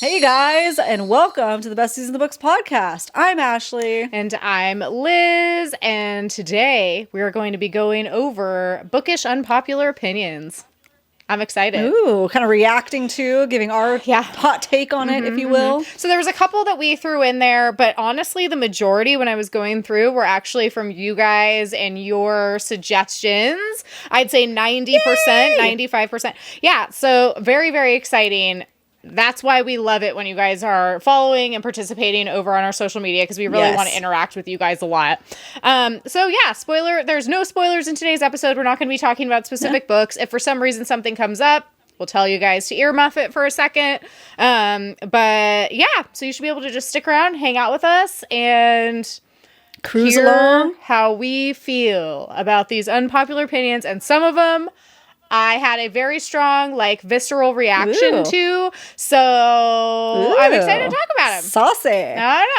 Hey guys, and welcome to the Besties in the Books podcast. I'm Ashley. And I'm Liz, and today we are going to be going over bookish unpopular opinions. I'm excited. Ooh, kind of reacting to, giving our hot take on it, if you will. So there was a couple that we threw in there, but honestly, the majority when I was going through were actually from you guys and your suggestions. I'd say 90%, Yay! 95%. Yeah, so very, very exciting. That's why we love it when you guys are following and participating over on our social media, because we really want to interact with you guys a lot. So yeah, spoiler, there's no spoilers in today's episode. We're not going to be talking about specific books. If for some reason something comes up, we'll tell you guys to earmuff it for a second. But yeah, so you should be able to just stick around, hang out with us, and cruise along how we feel about these unpopular opinions. And some of them I had a very strong, visceral reaction to, so I'm excited to talk about them. Saucy.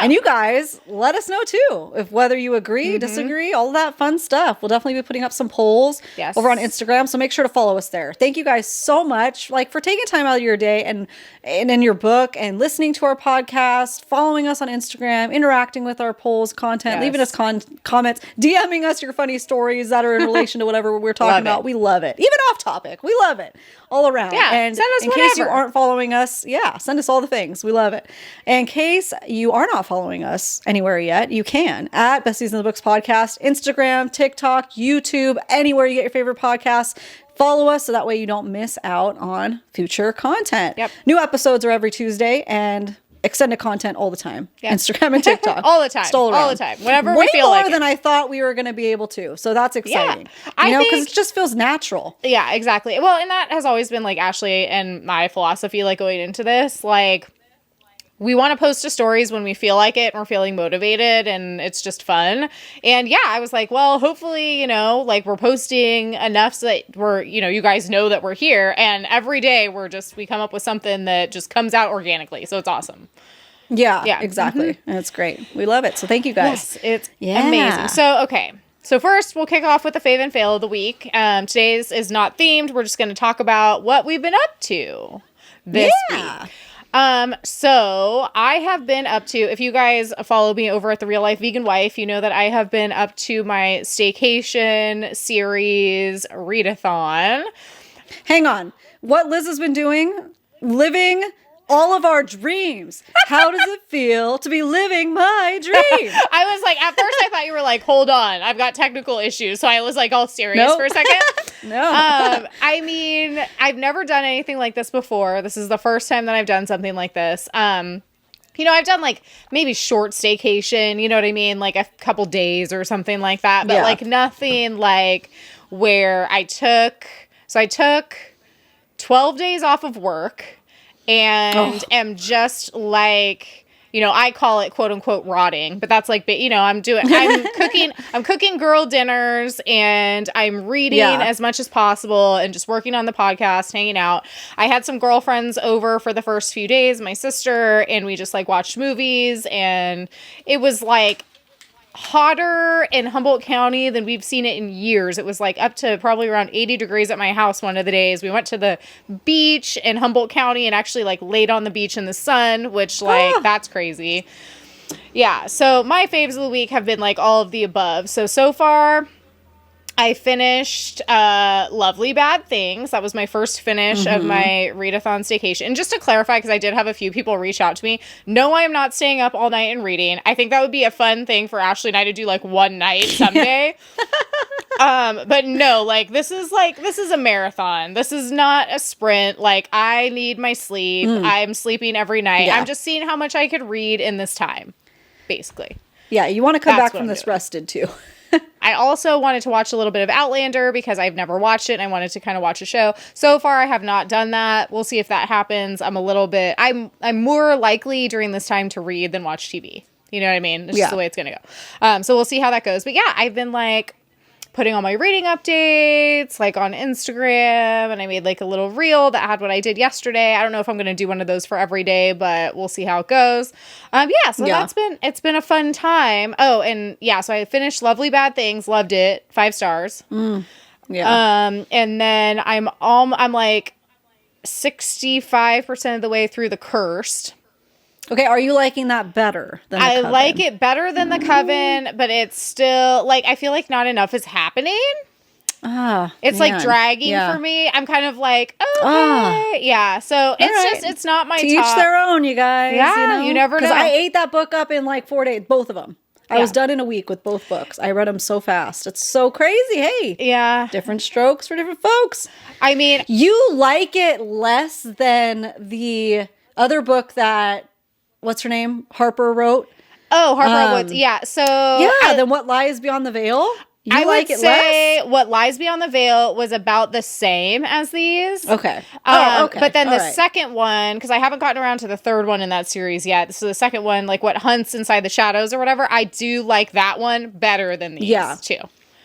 And you guys, let us know too, if whether you agree, disagree, all that fun stuff. We'll definitely be putting up some polls over on Instagram, so make sure to follow us there. Thank you guys so much, for taking time out of your day and in your book and listening to our podcast, following us on Instagram, interacting with our polls, content, leaving us comments, DMing us your funny stories that are in relation to whatever we're talking about. We love it. Even off topic. We love it all around. Yeah, and send us in case you aren't following us, send us all the things. We love it. In case you are not following us anywhere yet, you can at Besties in the Books podcast, Instagram, TikTok, YouTube, anywhere you get your favorite podcasts. Follow us so that way you don't miss out on future content. Yep. New episodes are every Tuesday and extended content all the time. Yep. Instagram and TikTok. all the time. All the time. Whenever we feel like it. Way more than I thought we were going to be able to. So that's exciting. Yeah. Because it just feels natural. Yeah, exactly. Well, and that has always been Ashley and my philosophy going into this. We want to post to stories when we feel like it and we're feeling motivated and it's just fun. And yeah, I was well, hopefully, we're posting enough so that we're, you guys know that we're here. And every day we come up with something that just comes out organically. So it's awesing. Yeah, exactly. And it's great. We love it. So thank you guys. Yes, it's amazing. So, okay. So first, we'll kick off with the fave and fail of the week. Today's is not themed. We're just going to talk about what we've been up to this week. So I have been up to, if you guys follow me over at The Real Life Vegan Wife, you know that I have been up to my staycation series readathon. Hang on. What Liz has been doing? Living all of our dreams. How does it feel to be living my dream? I was at first I thought you were hold on, I've got technical issues. So I was all serious for a second. No. I mean, I've never done anything like this before. This is the first time that I've done something like this. I've done maybe short staycation, you know what I mean? A couple days or something like that. But nothing where I took 12 days off of work and am just I call it quote unquote rotting, but that's I'm cooking girl dinners and I'm reading as much as possible and just working on the podcast, hanging out. I had some girlfriends over for the first few days, my sister, and we just watched movies, and it was hotter in Humboldt County than we've seen it in years. It was up to probably around 80 degrees at my house one of the days. We went to the beach in Humboldt County and actually laid on the beach in the sun, which that's crazy. Yeah. So my faves of the week have been all of the above. So far I finished Lovely Bad Things. That was my first finish of my readathon staycation. And just to clarify, because I did have a few people reach out to me, no, I am not staying up all night and reading. I think that would be a fun thing for Ashley and I to do one night someday. But no, this is a marathon. This is not a sprint. I need my sleep. I'm sleeping every night. Yeah. I'm just seeing how much I could read in this time, basically. Yeah, you want to come back from this rested too. I also wanted to watch a little bit of Outlander because I've never watched it and I wanted to kind of watch a show. So far, I have not done that. We'll see if that happens. I'm more likely during this time to read than watch TV. You know what I mean? It's just the way it's going to go. So we'll see how that goes. But yeah, I've been putting all my reading updates on Instagram, and I made a little reel that had what I did yesterday. I don't know if I'm going to do one of those for every day, but we'll see how it goes. It's been a fun time. Oh, and so I finished Lovely Bad Things, loved it, 5 stars. And then I'm 65% of the way through The Cursed. Okay, are you liking that better than the Coven? I like it better than the Coven, but it's still, like, I feel like not enough is happening. It's like dragging for me. I'm kind of like, okay. Yeah. So it's not my top. To each their own, you guys. Yeah, you never know. Because I ate that book up in like 4 days, both of them. I was done in a week with both books. I read them so fast. It's so crazy. Hey. Yeah. Different strokes for different folks. I mean, you like it less than the other book that, what's her name? Harper wrote. Oh, Harper Woods. Yeah. So. Yeah. Then What Lies Beyond the Veil? I would say What Lies Beyond the Veil was about the same as these. Okay. Okay. But then the second one, because I haven't gotten around to the third one in that series yet. So the second one, like What Hunts Inside the Shadows or whatever, I do like that one better than these two.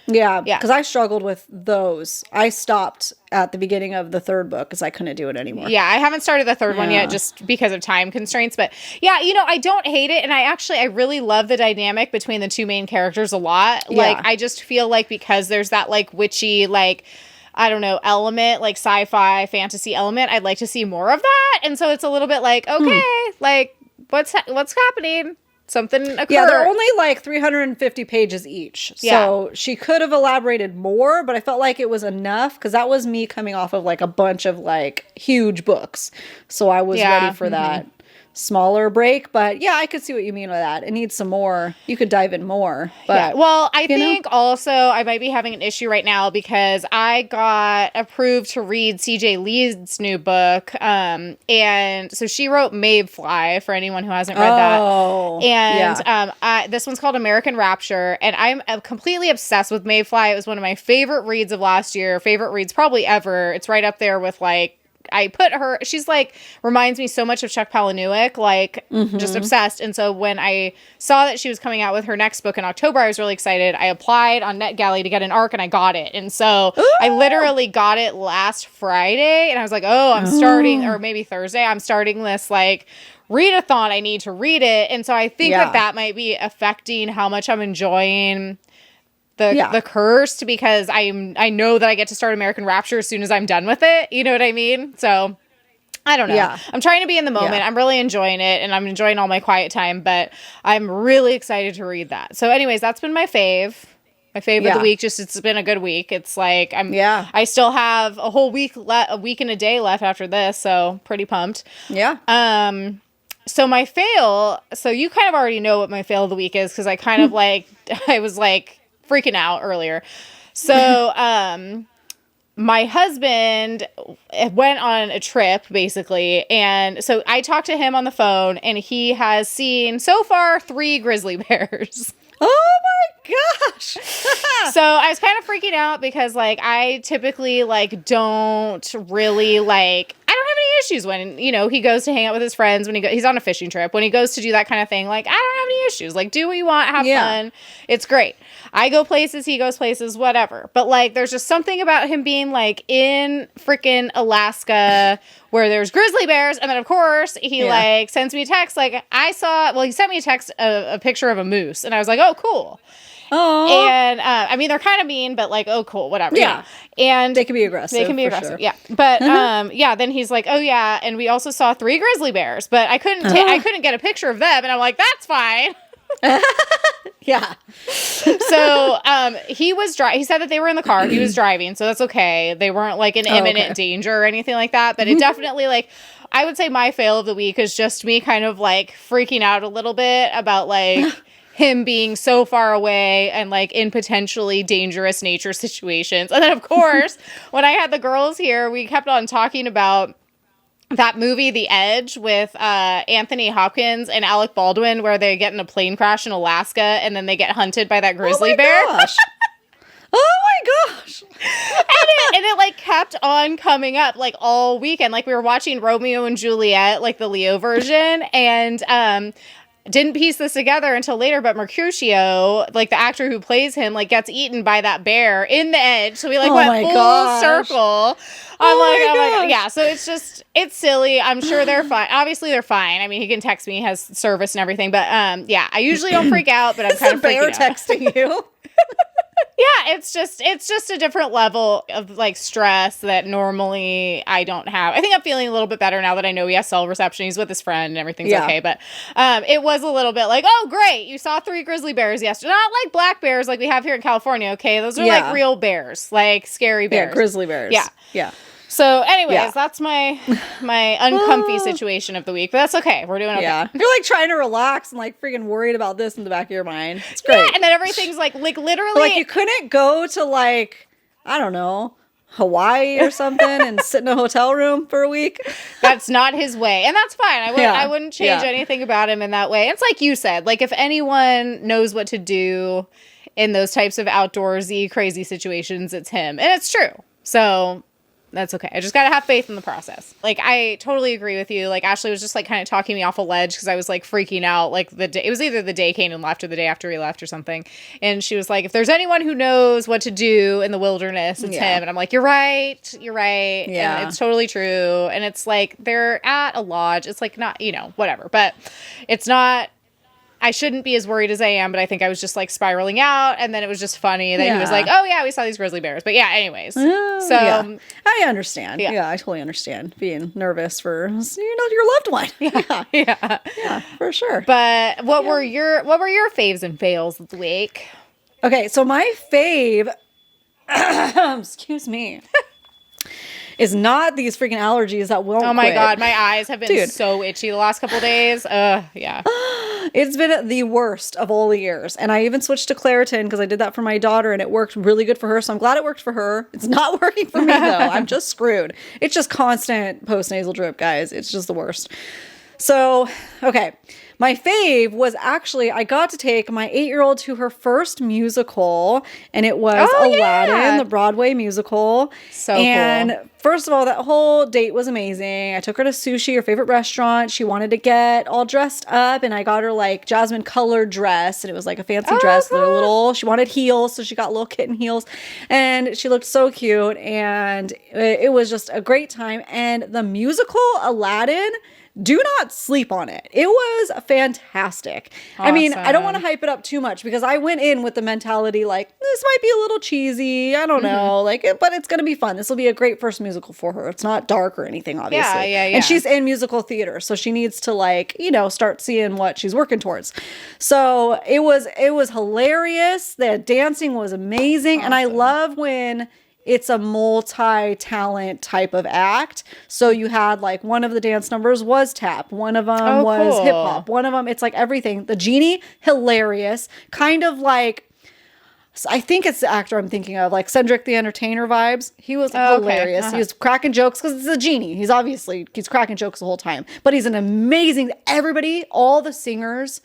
Yeah, because I struggled with those. I stopped at the beginning of the third book because I couldn't do it anymore. Yeah, I haven't started the third one yet just because of time constraints. But yeah, I don't hate it. And I really love the dynamic between the two main characters a lot. Yeah. Like, I just feel like because there's that, like, witchy, like, I don't know, element, like sci-fi, fantasy element, I'd like to see more of that. And so it's a little bit like, okay, like, what's happening? Something occurred. Yeah, they're only like 350 pages each. So she could have elaborated more, but I felt like it was enough because that was me coming off of like a bunch of like huge books. So I was ready for that smaller break. But yeah, I could see what you mean by that. It needs some more. You could dive in more. But well, I think also I might be having an issue right now because I got approved to read CJ Lee's new book. And so she wrote Mayfly for anyone who hasn't read that. And this one's called American Rapture. And I'm completely obsessed with Mayfly. It was one of my favorite reads of last year. Favorite reads probably ever. It's right up there with like, I put her, she's like, reminds me so much of Chuck Palahniuk, like just obsessed. And so when I saw that she was coming out with her next book in October, I was really excited. I applied on NetGalley to get an ARC and I got it. And so I literally got it last Friday and I was like, I'm starting, or maybe Thursday, I'm starting this like readathon. I need to read it. And so I think that might be affecting how much I'm enjoying the Cursed, because I know that I get to start American Rapture as soon as I'm done with it. You know what I mean? So I don't know. Yeah. I'm trying to be in the moment. I'm really enjoying it and I'm enjoying all my quiet time, but I'm really excited to read that. So anyways, that's been my fave. My fave of the week. Just, it's been a good week. It's like I still have a whole week a week and a day left after this, so pretty pumped. Yeah. So my fail, so you kind of already know what my fail of the week is because I kind of like I was like freaking out earlier. So my husband went on a trip basically, and so I talked to him on the phone and he has seen so far 3 grizzly bears. Oh my gosh. So I was kind of freaking out because like I typically like don't really like, I don't have any issues when, he goes to hang out with his friends, when he's on a fishing trip, when he goes to do that kind of thing. Like, I don't have any issues. Like, do what you want, have fun. It's great. I go places, he goes places, whatever. But like, there's just something about him being like in freaking Alaska where there's grizzly bears. And then of course he like sends me a text. Like he sent me a text, a picture of a moose. And I was like, oh, cool. Oh. And I mean, they're kind of mean, but like, oh, cool, whatever. Yeah. And they can be aggressive. Sure. Yeah. But then he's like, oh yeah, and we also saw 3 grizzly bears, but I couldn't get a picture of them, and I'm like, that's fine. Yeah. So he said that they were in the car. He was driving, so that's okay. They weren't like in imminent danger or anything like that. But it definitely like, I would say my fail of the week is just me kind of like freaking out a little bit about like him being so far away and like in potentially dangerous nature situations. And then of course, when I had the girls here, we kept on talking about that movie, The Edge, with Anthony Hopkins and Alec Baldwin, where they get in a plane crash in Alaska and then they get hunted by that grizzly bear. Gosh. Oh my gosh. And it like kept on coming up like all weekend. Like we were watching Romeo and Juliet, like the Leo version, and didn't piece this together until later, but Mercutio, like the actor who plays him, like gets eaten by that bear in The Edge. So we like went full circle. I'm like, yeah. So it's silly. I'm sure they're fine. Obviously they're fine. I mean, he can text me, he has service and everything. But yeah, I usually don't freak out, but I'm kind of freaking out. It's a bear texting you. Yeah, it's just a different level of like stress that normally I don't have. I think I'm feeling a little bit better now that I know he has cell reception. He's with his friend and everything's okay. But it was a little bit like, oh, great, you saw 3 grizzly bears yesterday. Not like black bears like we have here in California, okay? Those are like real bears, like scary bears. Yeah, grizzly bears. Yeah. Yeah. So anyways, that's my uncomfy situation of the week. But that's okay. We're doing okay. Yeah. You're like trying to relax and like freaking worried about this in the back of your mind. It's great. Yeah, and then everything's like literally. But like you couldn't go to like, I don't know, Hawaii or something and sit in a hotel room for a week. That's not his way. And that's fine. I wouldn't change anything about him in that way. It's like you said, like if anyone knows what to do in those types of outdoorsy crazy situations, it's him. And it's true. So that's okay. I just got to have faith in the process. Like, I totally agree with you. Like, Ashley was just, like, kind of talking me off a ledge because I was, like, freaking out. Like, the day, it was either the day Kanan left or the day after he left or something. And she was like, if there's anyone who knows what to do in the wilderness, it's him. And I'm like, you're right. You're right. Yeah. And it's totally true. And it's, like, they're at a lodge. It's, like, not, whatever. But it's not... I shouldn't be as worried as I am, but I think I was just like spiraling out, and then it was just funny that he was like, "Oh yeah, we saw these grizzly bears." But yeah, anyways, I understand. Yeah, I totally understand being nervous for your loved one. Yeah, for sure. But what were your faves and fails of the week? Okay, so my fave, excuse me. Is not these freaking allergies that won't Oh my quit. God, my eyes have been so itchy the last couple of days. Yeah. It's been the worst of all the years. And I even switched to Claritin because I did that for my daughter and it worked really good for her. So I'm glad it worked for her. It's not working for me though. I'm just screwed. It's just constant post-nasal drip, guys. It's just the worst. So, okay. My fave was actually, I got to take my 8-year-old to her first musical, and it was Aladdin, the Broadway musical. So cool. First of all, that whole date was amazing. I took her to Sushi, her favorite restaurant. She wanted to get all dressed up, and I got her like jasmine colored dress, and it was like a fancy dress. Cool. She wanted heels, so she got little kitten heels, and she looked so cute, and it was just a great time. And the musical Aladdin, do not sleep on it. It was fantastic. Awesome. I mean, I don't want to hype it up too much because I went in with the mentality like, this might be a little cheesy. I don't know. But it's going to be fun. This will be a great first musical for her. It's not dark or anything, obviously. Yeah. And she's in musical theater, so she needs to start seeing what she's working towards. So it was hilarious. The dancing was amazing. Awesome. And I love when it's a multi-talent type of act. So you had like one of the dance numbers was tap. One of them was hip hop. One of them, it's like everything. The genie, hilarious. Kind of like, I think it's the actor I'm thinking of, like Cedric the Entertainer vibes. He was hilarious. He was cracking jokes because it's a genie. He's cracking jokes the whole time. But he's an amazing, everybody, all the singers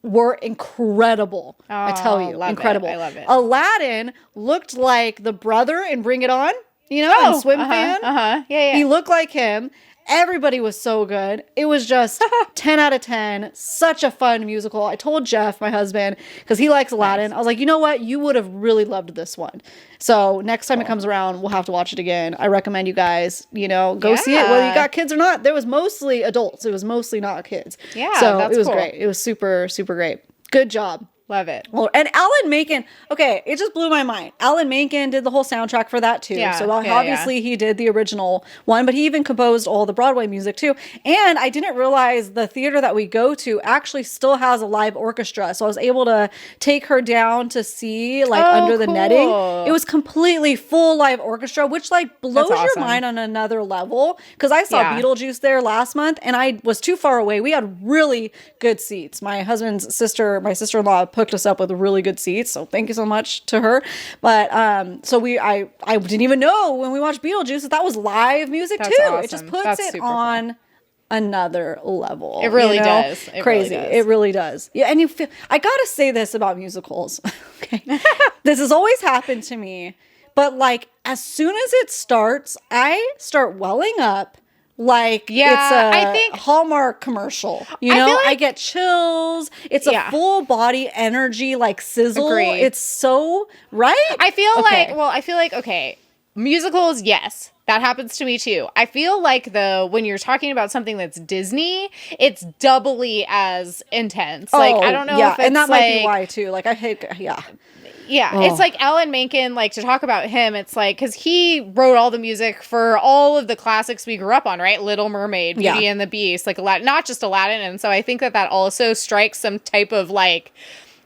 were incredible. I tell you, incredible. I love it. Aladdin looked like the brother in Bring It On, in Swim Fan. Yeah. He looked like him. Everybody was so good. It was just 10 out of 10. Such a fun musical. I told Jeff, my husband, because he likes Aladdin. I was like, you know what? You would have really loved this one. So next time it comes around, we'll have to watch it again. I recommend you guys, go see it, whether you got kids or not. There was mostly adults. It was mostly not kids. Yeah, so it was great. It was super, super great. Good job. Love it. Well, and Alan Menken, it just blew my mind. Alan Menken did the whole soundtrack for that too. So obviously he did the original one, but he even composed all the Broadway music too. And I didn't realize the theater that we go to actually still has a live orchestra. So I was able to take her down to see under the netting. It was completely full live orchestra, which blows your mind on another level. Because I saw Beetlejuice there last month and I was too far away. We had really good seats. My husband's sister, my sister-in-law, hooked us up with really good seats, so thank you so much to her. But I didn't even know when we watched Beetlejuice that was live music too. Awesome. It just puts it on another level. It really does. Crazy. It really does. Yeah, and I gotta say this about musicals. Okay, this has always happened to me, but as soon as it starts, I start welling up. It's a Hallmark commercial, I get chills. It's a full body energy, sizzle. Agreed. It's so right. I feel like musicals, yes, that happens to me too. I feel like though, when you're talking about something that's Disney, it's doubly as intense. I don't know if it's and that might be why too. I hate, It's like Alan Menken, like, to talk about him, it's like, because he wrote all the music for all of the classics we grew up on, right? Little Mermaid, Beauty and the Beast, like Aladdin, not just Aladdin. And so I think that also strikes some type of like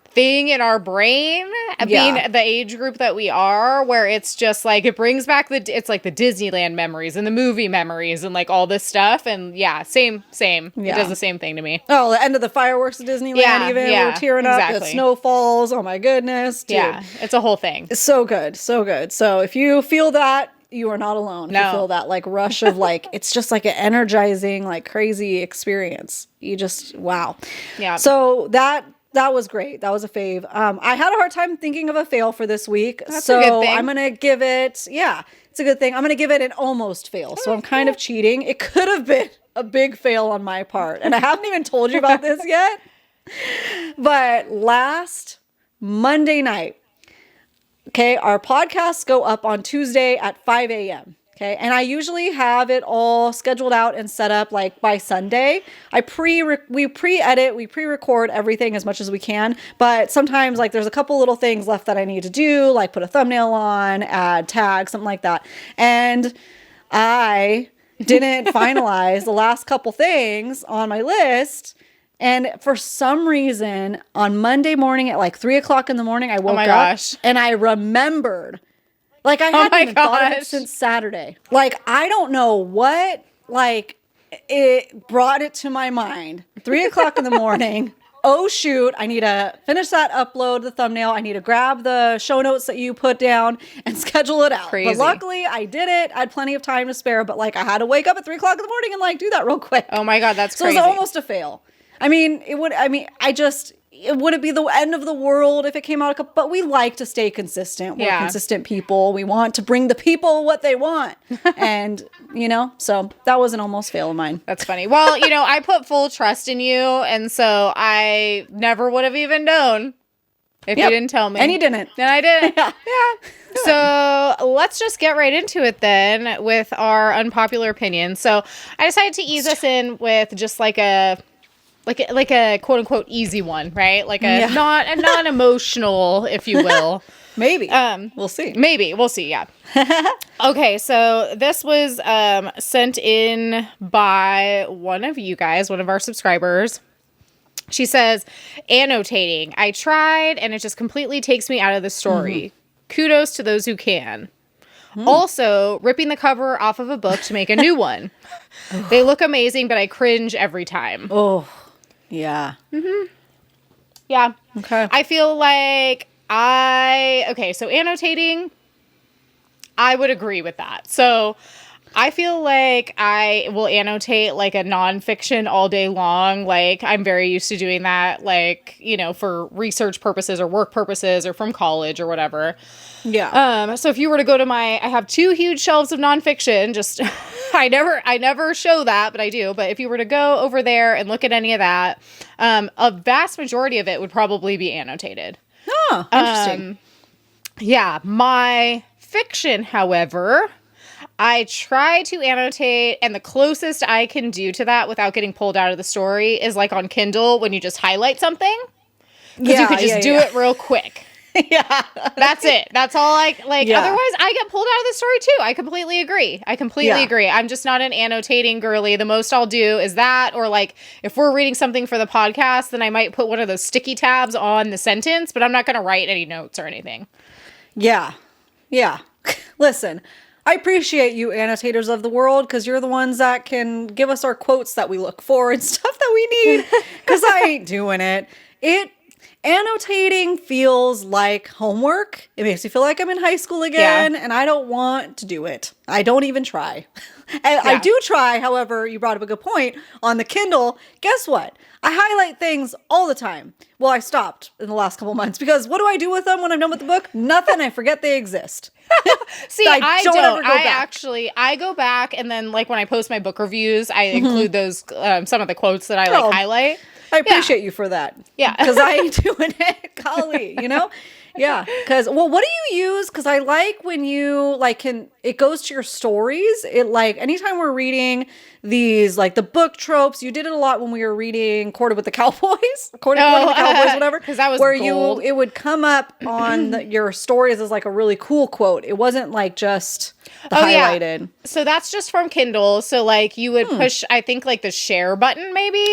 thing in our brain, being the age group that we are, where it's just like, it brings back it's like the Disneyland memories and the movie memories and like all this stuff. And same. It does the same thing to me. Oh, the end of the fireworks at Disneyland, we're tearing up. The snow falls. Oh my goodness. Dude. Yeah, it's a whole thing. It's so good. So good. So if you feel that, you are not alone. No. You feel that like rush of like, it's just like an energizing, like crazy experience. You just, wow. Yeah. So that was great. That was a fave. I had a hard time thinking of a fail for this week. That's a good thing. I'm going to give it, it's a good thing. I'm going to give it an almost fail. So I'm kind of cheating. It could have been a big fail on my part. And I haven't even told you about this yet. But last Monday night, okay, our podcasts go up on Tuesday at 5 a.m. Okay. And I usually have it all scheduled out and set up like by Sunday. We pre-edit, we pre-record everything as much as we can. But sometimes like there's a couple little things left that I need to do, like put a thumbnail on, add tags, something like that. And I didn't finalize the last couple things on my list. And for some reason on Monday morning at like 3:00 in the morning, I woke up and I remembered. Like, I hadn't even thought of it since Saturday. Like, I don't know what, like, it brought it to my mind. 3:00 in the morning. Oh, shoot. I need to finish that upload, the thumbnail. I need to grab the show notes that you put down and schedule it out. Crazy. But luckily, I did it. I had plenty of time to spare. But, like, I had to wake up at 3:00 in the morning and, like, do that real quick. Oh, my God. That's crazy. So it was almost a fail. It wouldn't be the end of the world if it came out but we like to stay consistent. We're consistent people. We want to bring the people what they want. And, so that was an almost fail of mine. That's funny. Well, I put full trust in you. And so I never would have even known if you didn't tell me. And you didn't. And I didn't. Yeah. So let's just get right into it then with our unpopular opinion. So I decided to ease us in with just like a quote unquote easy one, right? Like a non-emotional, if you will. Maybe. We'll see. Maybe. We'll see, yeah. Okay, so this was sent in by one of you guys, one of our subscribers. She says, annotating. I tried and it just completely takes me out of the story. Kudos to those who can. Also, ripping the cover off of a book to make a new one. They look amazing, but I cringe every time. Oh, yeah. Yeah. Okay. I feel like so annotating, I would agree with that. So I feel like I will annotate like a nonfiction all day long. Like I'm very used to doing that, like, for research purposes or work purposes or from college or whatever. Yeah. So if you were to go to I have 2 huge shelves of nonfiction, just, I never show that, but I do. But if you were to go over there and look at any of that, a vast majority of it would probably be annotated. Oh, interesting. Yeah. My fiction, however, I try to annotate, and the closest I can do to that without getting pulled out of the story is like on Kindle when you just highlight something. Because you could just do it real quick. Yeah. That's it. That's all Otherwise, I get pulled out of the story too. I completely agree. Agree. I'm just not an annotating girly. The most I'll do is that, or like if we're reading something for the podcast, then I might put one of those sticky tabs on the sentence, but I'm not going to write any notes or anything. Yeah. Yeah. Listen, I appreciate you annotators of the world because you're the ones that can give us our quotes that we look for and stuff that we need because I ain't doing it. Annotating feels like homework. It makes me feel like I'm in high school again, and I don't want to do it. I don't even try. I do try, however, you brought up a good point. On the Kindle, guess what? I highlight things all the time. Well, I stopped in the last couple months because what do I do with them when I'm done with the book? Nothing. I forget they exist. See, I don't. I go back and then like when I post my book reviews, I include those, some of the quotes that I highlight. I appreciate you for that. Yeah. Because I ain't doing it. Golly, Yeah. Because, well, what do you use? Because I like when you like it goes to your stories. It like anytime we're reading these like the book tropes, you did it a lot when we were reading Courted with the Cowboys, Courted with the Cowboys, whatever. Because that was where gold. it would come up on your stories as like a really cool quote. It wasn't like just the highlighted. Yeah. So that's just from Kindle. So like you would push, I think like the share button maybe.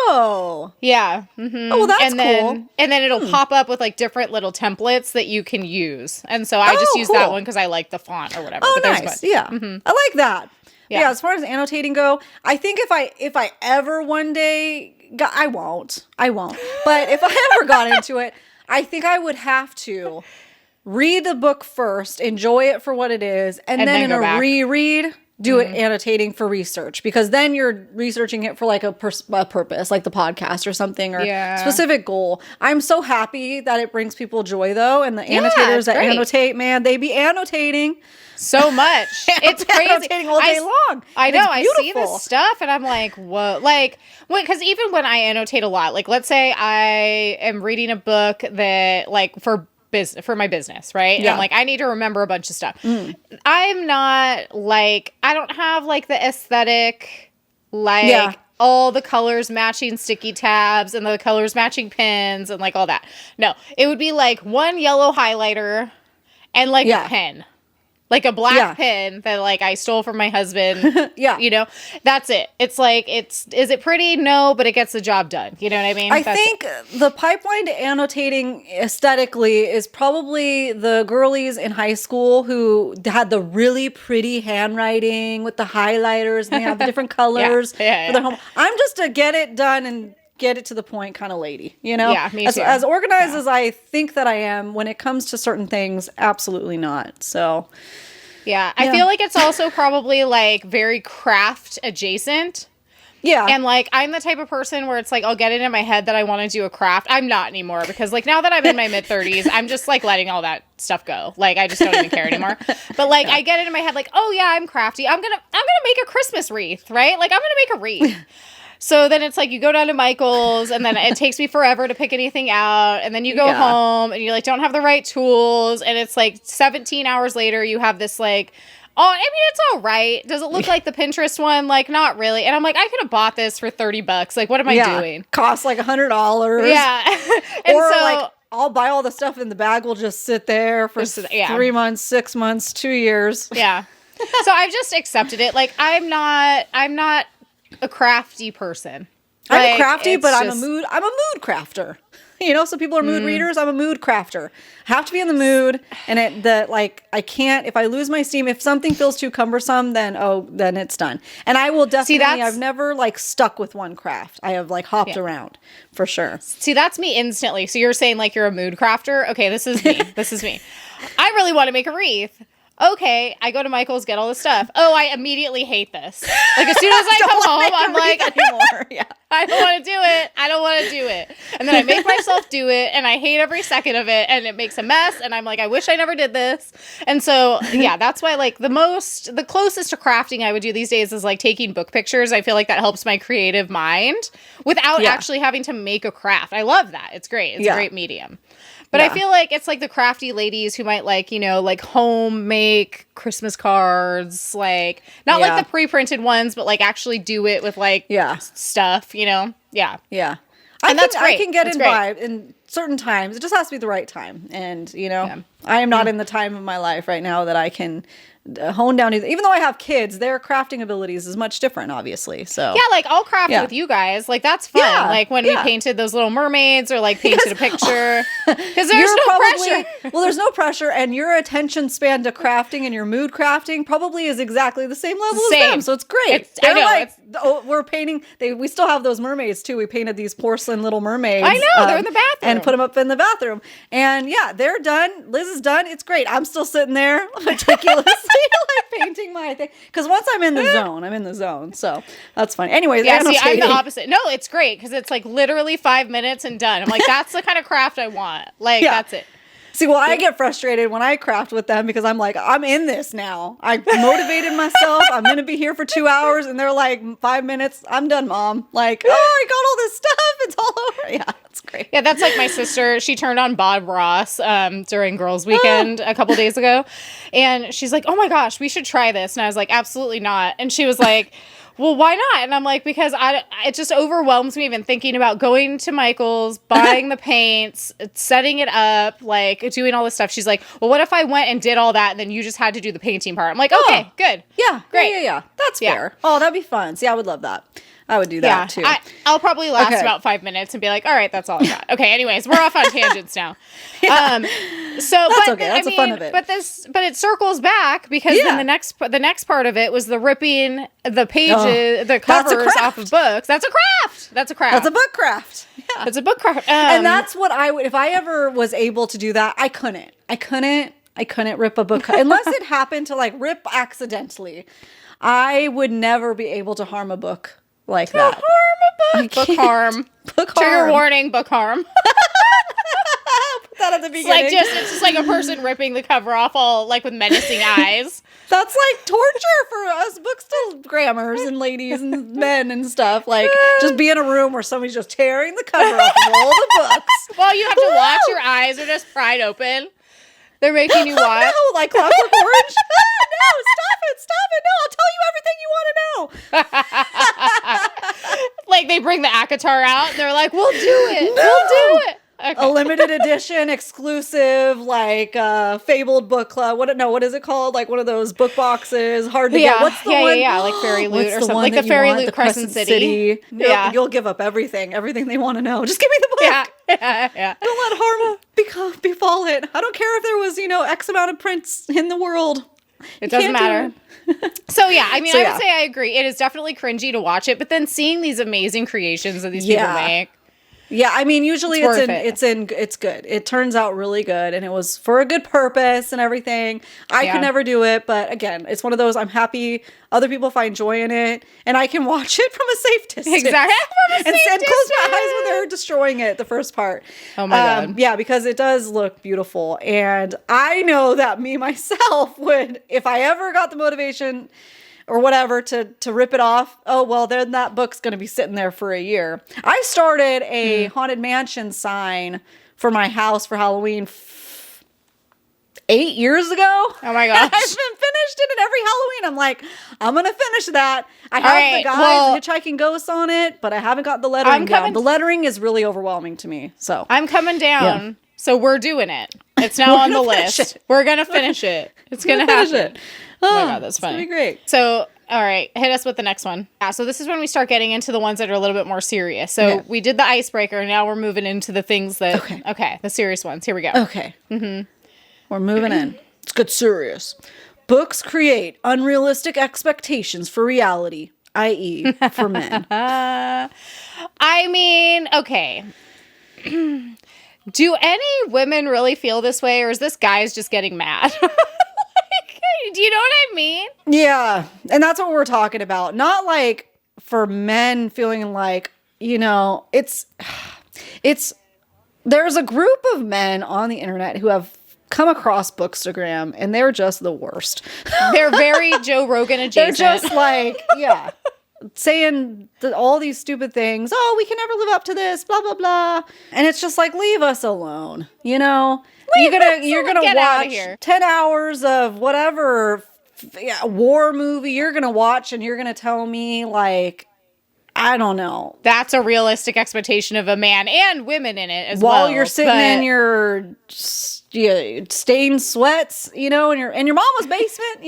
Oh. Yeah. Mm-hmm. Oh, well, that's cool. cool. And then it'll pop up with like different little templates that you can use. And so I just use that one because I like the font or whatever. Oh, but nice. Yeah. Mm-hmm. I like that. Yeah. As far as annotating go, I think if I ever one day I won't. But if I ever got into it, I think I would have to read the book first, enjoy it for what it is, and then in a reread, do it annotating for research, because then you're researching it for like a purpose, like the podcast or something, or specific goal. I'm so happy that it brings people joy though, and the annotators that annotate, man, they be annotating so much. It's crazy. Annotating all day long. I know. I see this stuff and I'm like, whoa. Like, because even when I annotate a lot, like let's say I am reading a book that like for my business, right? And I'm like, I need to remember a bunch of stuff. I'm not like, I don't have like the aesthetic, like all the colors matching sticky tabs and the colors matching pens and like all that. No, it would be like one yellow highlighter and like a pen. Like a black pen that like I stole from my husband. You know, that's it. It's like, is it pretty? No, but it gets the job done. You know what I mean? I think the pipeline to annotating aesthetically is probably the girlies in high school who had the really pretty handwriting with the highlighters and they have the different colors for their home. I'm just a get it done and get it to the point kind of lady, you know? Yeah, me too. As organized as I think that I am, when it comes to certain things, absolutely not. So, yeah. I feel like it's also probably like very craft adjacent. Yeah. And like, I'm the type of person where it's like, I'll get it in my head that I want to do a craft. I'm not anymore because like now that I'm in my mid 30s, I'm just like letting all that stuff go. Like, I just don't even care anymore. But like, I get it in my head like, oh yeah, I'm crafty. I'm gonna make a Christmas wreath, right? Like I'm gonna make a wreath. So then it's like you go down to Michael's and then it takes me forever to pick anything out. And then you go home and you like don't have the right tools. And it's like 17 hours later, you have this like, oh, I mean, it's all right. Does it look like the Pinterest one? Like, not really. And I'm like, I could have bought this for $30. Like, what am I doing? Costs like $100. Yeah. And or so, like, I'll buy all the stuff and the bag will just sit there for 3 months, 6 months, 2 years. Yeah. So I've just accepted it. Like, I'm not a crafty person. I'm crafty, but I'm a mood crafter. You know, some people are mood readers. I'm a mood crafter. I have to be in the mood, and I can't. If I lose my steam, if something feels too cumbersome, then it's done. And I will definitely. I've never like stuck with one craft. I have like hopped around for sure. See, that's me instantly. So you're saying like you're a mood crafter? Okay, this is me. This is me. I really want to make a wreath. Okay, I go to Michael's, get all the stuff. Oh, I immediately hate this. Like, as soon as I come home, I'm like, anymore. I don't want to do it. I don't want to do it. And then I make myself do it, and I hate every second of it, and it makes a mess, and I'm like, I wish I never did this. And so, that's why, like, the closest to crafting I would do these days is, like, taking book pictures. I feel like that helps my creative mind without actually having to make a craft. I love that. It's great. It's a great medium. But I feel like it's like the crafty ladies who might like, you know, like home make Christmas cards, like not like the pre-printed ones, but like actually do it with like stuff, you know? Yeah. Yeah. That's great. I can get involved in certain times. It just has to be the right time. And, you know, I am not in the time of my life right now that I can hone down even though I have kids, their crafting abilities is much different, obviously. So like I'll craft with you guys, like that's fun. Like when we painted those little mermaids or like painted a picture, because there's no pressure. Well, there's no pressure, and your attention span to crafting and your mood crafting probably is exactly the same level as them, so it's great. I know, we're painting, we still have those mermaids too. We painted these porcelain little mermaids. I know, they're in the bathroom. And put them up in the bathroom, and they're done. Liz is done. It's great. I'm still sitting there meticulously like painting my thing, because once I'm in the zone, so that's fine. Anyways, see, I'm the opposite. No, it's great because it's like literally 5 minutes and done. I'm like, that's the kind of craft I want. Like that's it. See, well, I get frustrated when I craft with them because I'm like, I'm in this now. I motivated myself. I'm going to be here for 2 hours. And they're like, 5 minutes. I'm done, Mom. Like, oh, I got all this stuff. It's all over. Yeah, it's great. Sorry. Yeah, that's like my sister. She turned on Bob Ross during Girls Weekend a couple days ago. And she's like, oh my gosh, we should try this. And I was like, absolutely not. And she was like, well, why not? And I'm like, because it just overwhelms me even thinking about going to Michael's, buying the paints, setting it up, like doing all this stuff. She's like, well, what if I went and did all that and then you just had to do the painting part? I'm like, okay, good. Yeah, great. Yeah. That's fair. Oh, that'd be fun. See, I would love that. I would do that too. I'll probably last about 5 minutes and be like, all right, that's all I got. Okay, anyways, we're off on tangents now. So that's okay. That's the fun of it. But it circles back because then the next part of it was the ripping the pages, the covers off of books. That's a craft. That's a book craft. Yeah. It's a book craft. And that's what I would, if I ever was able to do that, I couldn't rip a book unless it happened to like rip accidentally. I would never be able to harm a book like that. Harm a book. Book harm. Trigger warning, book harm. Put that at the beginning. It's just like a person ripping the cover off all like with menacing eyes. That's like torture for us bookstagrammers and ladies and men and stuff. Like just be in a room where somebody's just tearing the cover off of all the books. Well, you have to watch, your eyes are just pried open. They're making you watch. No, like Clockwork Orange. No, stop it. No, I'll tell you everything you want to know. Like they bring the ACOTAR out and they're like, we'll do it. No. We'll do it. Okay. A limited edition, exclusive, like fabled book club. What is it called? Like one of those book boxes, hard to get. What's the one? Yeah, like Fairy Loot or something. Like the Fairy Loot Crescent City. Yeah. You'll give up everything they want to know. Just give me the book. Yeah. Don't let harm befall it. I don't care if there was, X amount of prints in the world. It doesn't matter. So yeah, I mean, I would say I agree. It is definitely cringy to watch it, but then seeing these amazing creations that these people make. Yeah, I mean, usually it's good. It turns out really good, and it was for a good purpose and everything. I could never do it, but again, it's one of those. I'm happy other people find joy in it, and I can watch it from a safe distance. Exactly, and close my eyes when they're destroying it. The first part. Oh my god. Yeah, because it does look beautiful, and I know that me myself would, if I ever got the motivation or whatever to rip it off, oh, well, then that book's going to be sitting there for a year. I started a Haunted Mansion sign for my house for Halloween 8 years ago. Oh my gosh. I've been finished it, and every Halloween I'm like, I'm going to finish that. I have the guys, Hitchhiking Ghosts on it, but I haven't got the lettering down. The lettering is really overwhelming to me. So I'm coming down. So we're doing it. It's now on the list. We're going to finish it. It's going to happen. Oh my god, that's funny. It's gonna be great. So, all right, hit us with the next one. Yeah, so this is when we start getting into the ones that are a little bit more serious. So we did the icebreaker, now we're moving into the things that, the serious ones. Here we go. Okay. We're moving in. Let's get serious. Books create unrealistic expectations for reality, i.e. for men. I mean, okay. Do any women really feel this way, or is this guys just getting mad? Do you know what I mean? Yeah. And that's what we're talking about. Not like for men feeling like, it's there's a group of men on the internet who have come across Bookstagram, and they're just the worst. They're very Joe Rogan adjacent. They're just like, saying all these stupid things. Oh, we can never live up to this, blah, blah, blah. And it's just like, leave us alone, You're gonna watch 10 hours of whatever war movie you're gonna watch, and you're gonna tell me, like, I don't know. That's a realistic expectation of a man and women in it as well. While you're sitting in your stained sweats, in your mama's basement,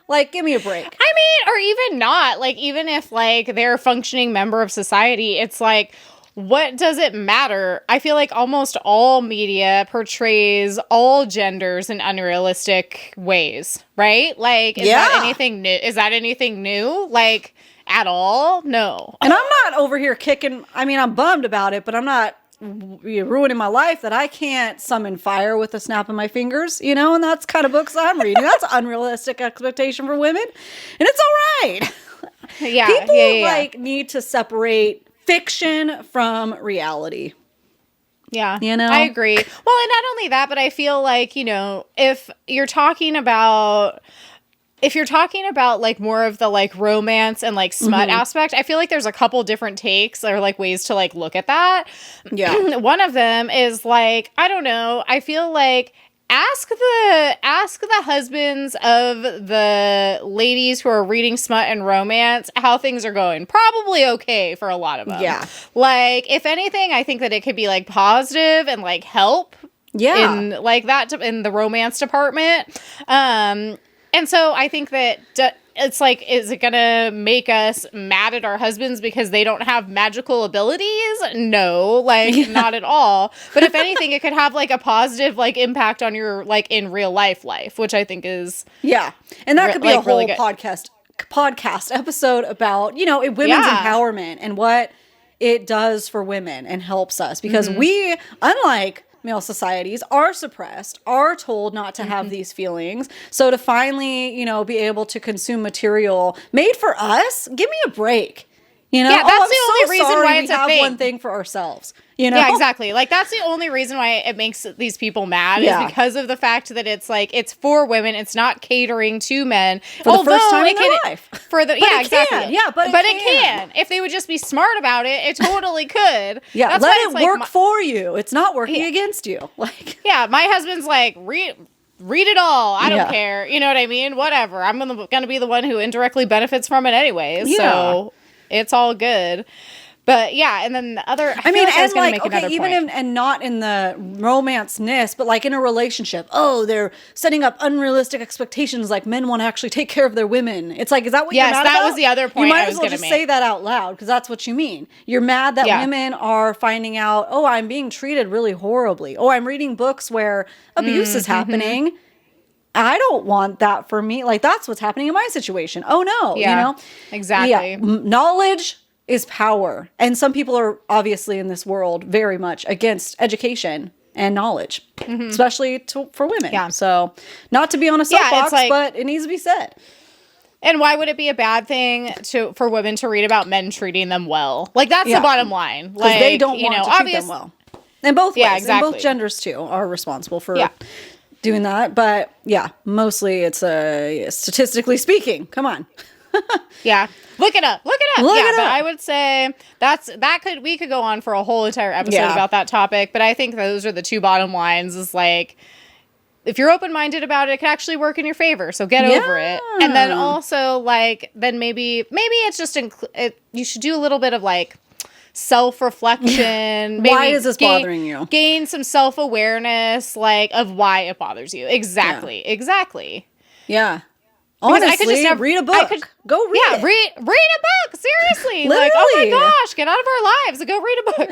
Like, give me a break. I mean, or even not. Like, even if, like, they're a functioning member of society, it's like, what does it matter? I feel like almost all media portrays all genders in unrealistic ways, right? Like, is that anything new? Is that anything new? Like, at all? No. And I'm not over here kicking. I mean, I'm bummed about it, but I'm not ruining my life that I can't summon fire with a snap of my fingers, and that's kind of books I'm reading. That's an unrealistic expectation for women. And it's all right. Yeah. People need to separate fiction from reality. Yeah. I agree. Well, and not only that, but I feel like, if you're talking about if you're talking about like more of the like romance and like smut aspect, I feel like there's a couple different takes or like ways to like look at that. Yeah. One of them is like, I don't know, I feel like ask the husbands of the ladies who are reading smut and romance how things are going. Probably okay for a lot of them. Yeah. Like, if anything, I think that it could be like positive and like help. Yeah. In like that in the romance department. And so I think that it's like, is it going to make us mad at our husbands because they don't have magical abilities? No, like not at all. But if anything, it could have like a positive like impact on your like in real life, which I think is and that could be like a whole really podcast episode about women's empowerment and what it does for women and helps us because we, unlike male societies, are suppressed, are told not to have these feelings. So to finally, be able to consume material made for us, give me a break. Yeah, that's the only reason why it's a thing. One thing for ourselves. Yeah, exactly. Like, that's the only reason why it makes these people mad is because of the fact that it's like, it's for women. It's not catering to men. For the first time in their life. Exactly. Yeah, but it can. If they would just be smart about it, it totally could. Yeah, let it work for you. It's not working against you. Like, yeah, my husband's like, read it all. I don't care. You know what I mean? Whatever. I'm gonna be the one who indirectly benefits from it anyways. Yeah. So it's all good. But yeah, and then the other, I mean, and like, okay, even and not in the romance-ness, but like in a relationship, they're setting up unrealistic expectations, like men want to actually take care of their women. It's like, is that what you're mad about? Yes, that was the other point. You might as well just say that out loud, because that's what you mean. You're mad that women are finding out, I'm being treated really horribly. I'm reading books where abuse is happening. I don't want that for me. Like, that's what's happening in my situation. Oh no, exactly. Yeah. Knowledge is power. And some people are obviously in this world very much against education and knowledge, especially for women. Yeah. So not to be on a soapbox, but it needs to be said. And why would it be a bad thing for women to read about men treating them well? Like, that's the bottom line. Like, they don't want to treat them well. And both ways. Exactly. And both genders too are responsible for doing that. But yeah, mostly it's statistically speaking. Come on. Yeah. Look it up. But I would say we could go on for a whole entire episode about that topic, but I think those are the two bottom lines is like, if you're open-minded about it, it can actually work in your favor. So get over it. And then also like, then maybe it's just, you should do a little bit of like self-reflection. Maybe why is this bothering you? Gain some self-awareness, like, of why it bothers you. Exactly. Yeah. Honestly, read a book. Go read it. Read a book. Seriously. Like, oh my gosh, get out of our lives and go read a book.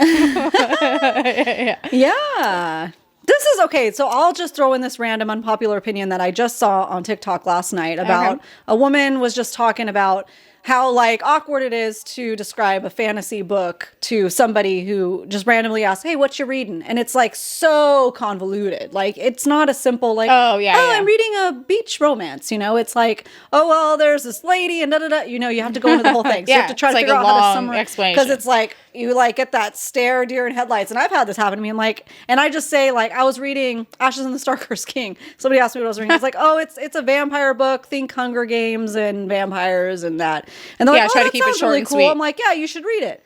Yeah. This is okay. So I'll just throw in this random unpopular opinion that I just saw on TikTok last night about a woman was just talking about how like awkward it is to describe a fantasy book to somebody who just randomly asks, hey, what you reading? And it's like so convoluted. Like, it's not a simple like, I'm reading a beach romance. It's like, there's this lady and da-da-da. You have to go into the whole thing. So you have to try to figure out how to summarize. Because it's like, you like get that stare deer in headlights. And I've had this happen to me. I'm like, and I just say like, I was reading Ashes and the Star-Cursed King. Somebody asked me what I was reading. I was like, it's a vampire book. Think Hunger Games and vampires and that. And they're like, try to keep it short really and cool. Sweet. I'm like, yeah, you should read it.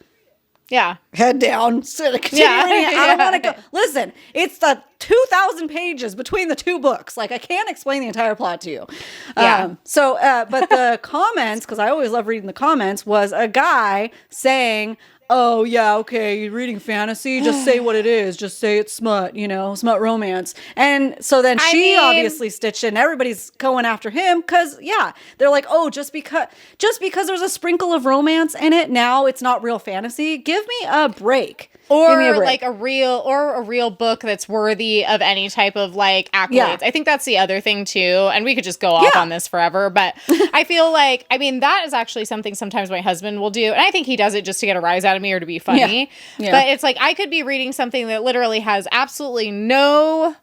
Yeah. Head down. Continue reading. I don't want to go. Listen, it's the 2,000 pages between the two books. Like, I can't explain the entire plot to you. Yeah. But the comments, because I always love reading the comments, was a guy saying, oh, yeah, okay, you're reading fantasy, just say what it is. Just say it's smut, smut romance. And so then she obviously stitched in. Everybody's going after him because, they're like, just because there's a sprinkle of romance in it, now it's not real fantasy. Give me a break. Or like a real book that's worthy of any type of like accolades. Yeah. I think that's the other thing too. And we could just go off on this forever, but I feel like, that is actually something sometimes my husband will do. And I think he does it just to get a rise out of me or to be funny. Yeah. But it's like, I could be reading something that literally has absolutely no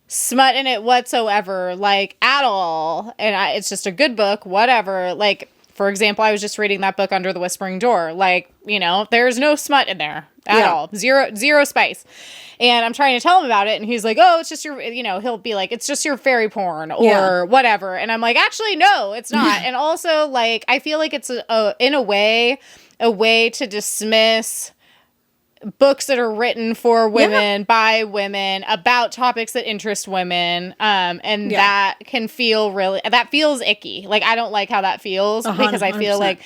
smut in it whatsoever, like at all. And it's just a good book, whatever. Like, For example, I was just reading that book, Under the Whispering Door. Like, you know, there's no smut in there at all. Zero spice. And I'm trying to tell him about it. And he's like, oh, it's just your, you know, he'll be like, it's just your fairy porn or whatever. And I'm like, actually, no, it's not. And also, like, I feel like it's in a way to dismiss books that are written for women, by women, about topics that interest women. And that can feel that feels icky. Like, I don't like how that feels because I feel 100%. Like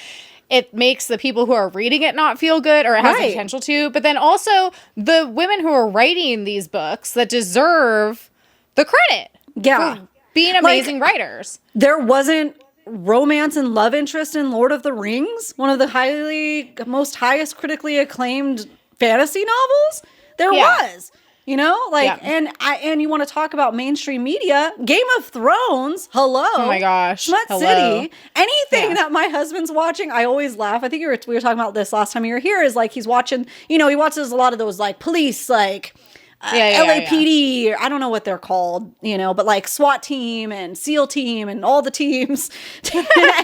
it makes the people who are reading it not feel good, or it has the potential to. But then also the women who are writing these books that deserve the credit for being amazing writers. There wasn't romance and love interest in Lord of the Rings, one of the highest critically acclaimed fantasy novels. There was, you know, like, and you want to talk about mainstream media, Game of Thrones, hello. Oh my gosh. Smut City, anything that my husband's watching, I always laugh. I think we were talking about this last time you were here, is like, he's watching, you know, he watches a lot of those like police, like, LAPD, I don't know what they're called, you know, but like SWAT team and SEAL team and all the teams.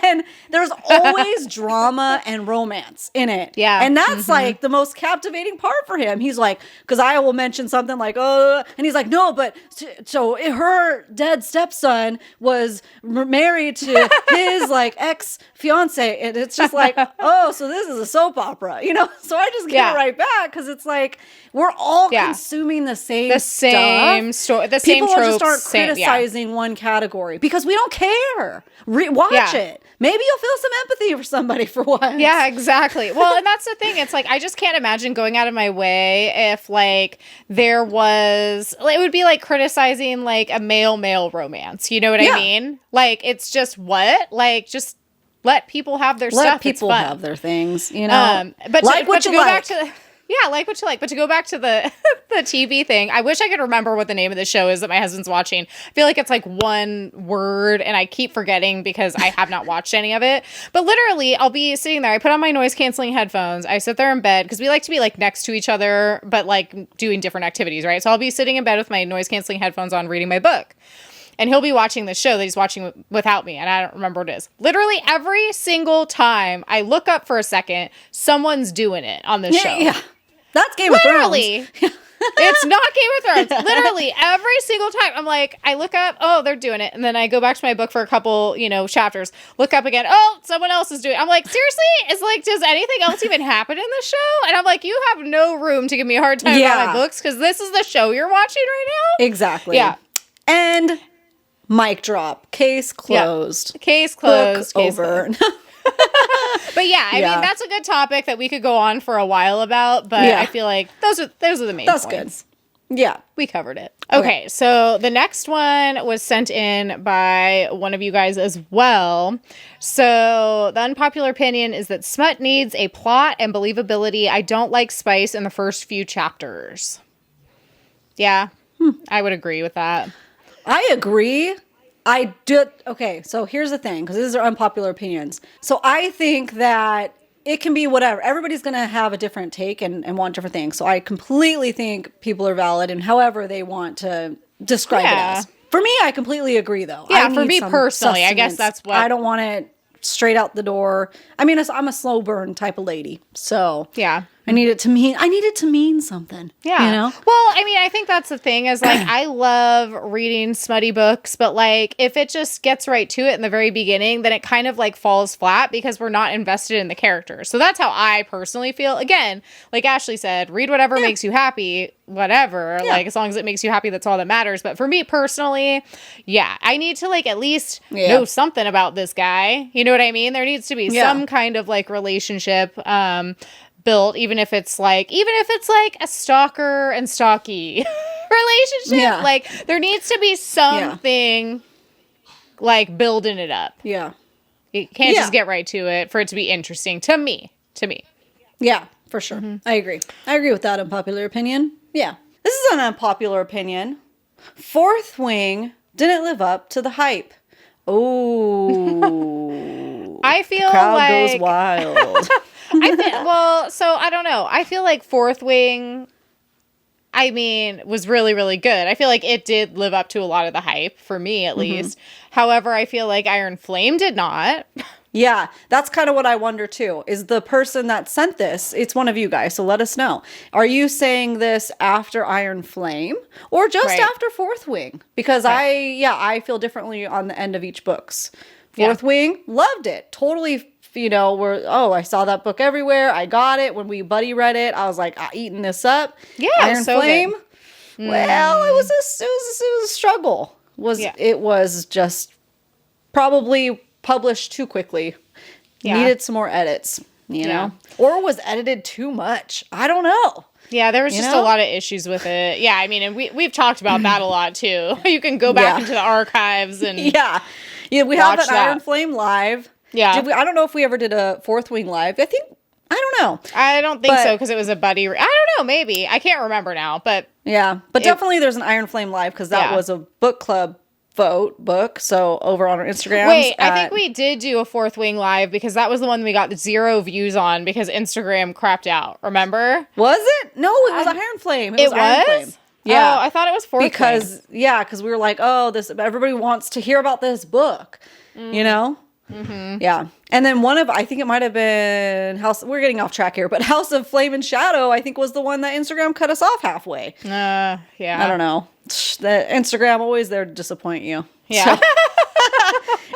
And there's always drama and romance in it. Yeah. And that's like the most captivating part for him. He's like, because I will mention something like, oh, and he's like, no, but so her dead stepson was married to his like ex-fiance. And it's just like, oh, so this is a soap opera, you know? So I just get it right back, because it's like, we're all consuming the same story, the People same tropes. People just start criticizing one category because we don't care. Watch it. Maybe you'll feel some empathy for somebody for once. Yeah, exactly. Well, and that's the thing. It's like, I just can't imagine going out of my way if like there was, it would be like criticizing like a male romance. You know what I mean? Like, it's just just let people have their stuff. Let people have their things, you know. But like to go back to like what you like. But to go back to the TV thing, I wish I could remember what the name of the show is that my husband's watching. I feel like it's like one word, and I keep forgetting because I have not watched any of it. But literally, I'll be sitting there. I put on my noise-canceling headphones. I sit there in bed, because we like to be like next to each other, but like doing different activities, right? So I'll be sitting in bed with my noise-canceling headphones on, reading my book. And he'll be watching the show that he's watching without me, and I don't remember what it is. Literally every single time I look up for a second, someone's doing it on this show. Yeah. That's Game of Thrones. It's not Game of Thrones. Literally every single time I'm like, I look up, oh, they're doing it. And then I go back to my book for a couple, you know, chapters, look up again. Oh, someone else is doing it. I'm like, seriously? It's like, does anything else even happen in the show? And I'm like, you have no room to give me a hard time about my books, because this is the show you're watching right now? Exactly. Yeah. And mic drop. Case closed. Case closed. Book over. But I mean, that's a good topic that we could go on for a while about, but I feel like those are the main points. That's good. Yeah. We covered it. Okay, so the next one was sent in by one of you guys as well. So the unpopular opinion is that smut needs a plot and believability. I don't like spice in the first few chapters. Yeah, I would agree with that. I agree. I do. Okay, so here's the thing, because these are unpopular opinions. So I think that it can be whatever. Everybody's going to have a different take and want different things. So I completely think people are valid in however they want to describe it as. For me, I completely agree, though. Yeah, for me personally, I guess that's what... I don't want it straight out the door. I mean, I'm a slow burn type of lady. So I need it to mean something. Yeah. You know? Well, I mean, I think that's the thing is like, I love reading smutty books, but like if it just gets right to it in the very beginning, then it kind of like falls flat because we're not invested in the characters. So that's how I personally feel. Again, like Ashley said, read whatever makes you happy, whatever. Yeah. Like as long as it makes you happy, that's all that matters. But for me personally, I need to like at least know something about this guy. You know what I mean? There needs to be some kind of like relationship built, even if it's like a stalker and stalky relationship. Like there needs to be something like building it up. Yeah. You can't just get right to it for it to be interesting to me. Yeah, for sure. Mm-hmm. I agree with that unpopular opinion. Yeah. This is an unpopular opinion. Fourth Wing didn't live up to the hype. Oh. I feel the crowd like goes wild. So I don't know. I feel like Fourth Wing, I mean, was really, really good. I feel like it did live up to a lot of the hype, for me at least. However, I feel like Iron Flame did not. Yeah, that's kind of what I wonder too. Is the person that sent this, it's one of you guys, so let us know. Are you saying this after Iron Flame or just after Fourth Wing? Because I feel differently on the end of each books. Fourth Wing, loved it. Totally, I saw that book everywhere. I got it. When we buddy read it, I was like, eating this up. Yeah, Iron Flame, well, it was a struggle. It was just probably published too quickly. Needed some more edits, you know, or was edited too much. I don't know. Yeah, there was just a lot of issues with it. Yeah, I mean, and we've talked about that a lot too. You can go back into the archives and we have that Iron Flame live. Yeah, I don't know if we ever did a Fourth Wing live. I don't know. I don't think so because it was a buddy. I don't know. Maybe I can't remember now, but definitely there's an Iron Flame live because that was a book club book. So over on our Instagram. Wait, I think we did do a Fourth Wing live because that was the one we got 0 views on because Instagram crapped out. Remember? Was it? No, it was Iron Flame. It was Iron Flame. Yeah, I thought it was Fourth Wing. Because we were like, everybody wants to hear about this book, you know. Mm-hmm. Yeah. And then I think it might have been we're getting off track here, but House of Flame and Shadow, I think was the one that Instagram cut us off halfway. Yeah. I don't know. The Instagram always there to disappoint you. Yeah. So.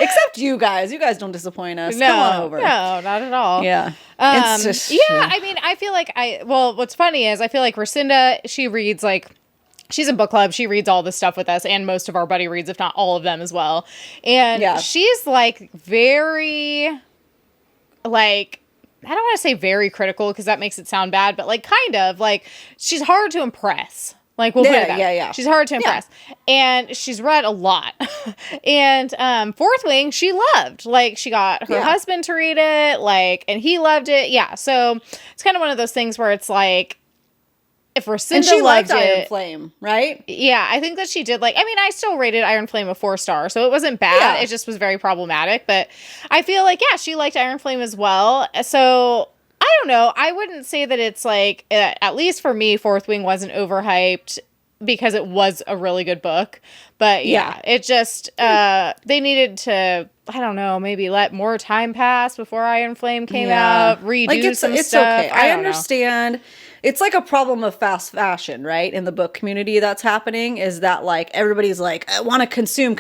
Except you guys. You guys don't disappoint us. Come on over. No, not at all. Yeah. I mean, I feel like what's funny is I feel like Rescinda, she reads she's in book club. She reads all this stuff with us and most of our buddy reads, if not all of them as well. And she's very, I don't want to say very critical because that makes it sound bad, but kind of she's hard to impress. We'll put it that way. She's hard to impress. Yeah. And she's read a lot. And Fourth Wing, she loved. She got her husband to read it, and he loved it. Yeah. So it's kind of one of those things where it's if Rescinda loved Iron Flame, right? Yeah, I think that she did. I still rated Iron Flame a 4-star, so it wasn't bad. Yeah. It just was very problematic. But I feel she liked Iron Flame as well. So I don't know. I wouldn't say that it's at least for me, Fourth Wing wasn't overhyped because it was a really good book. But it just they needed to. I don't know, maybe let more time pass before Iron Flame came out, redo some stuff. Okay. I understand. It's a problem of fast fashion, right? In the book community that's happening is that everybody's I want to consume